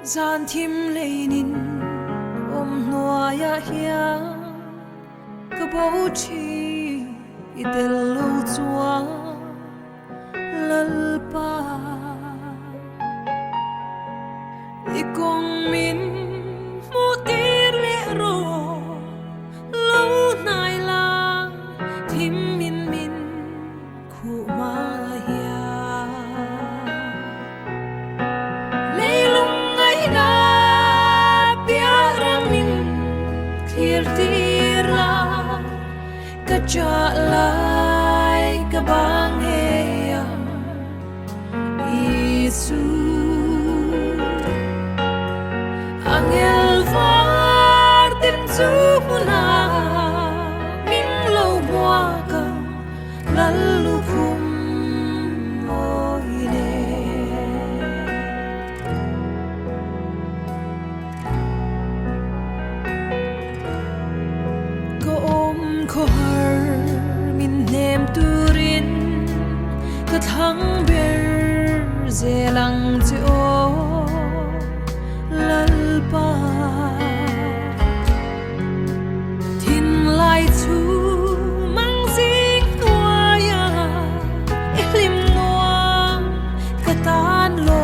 gian thim lấy nín ôm noa ya hiya ka bầu chi idel lâu chua lal pa ikong min mu tir le ro lâu nai la thim min min khu ma hiya leilung ai na piara min clear tir la ka cha lai ka bang he Isu angel var tin chu na min lo bua ka lalu khum oile ko ko har min nem turin ka thang ber zelang cho lalpa tin lai chu mang jing tua ya ilim noa ka tan lo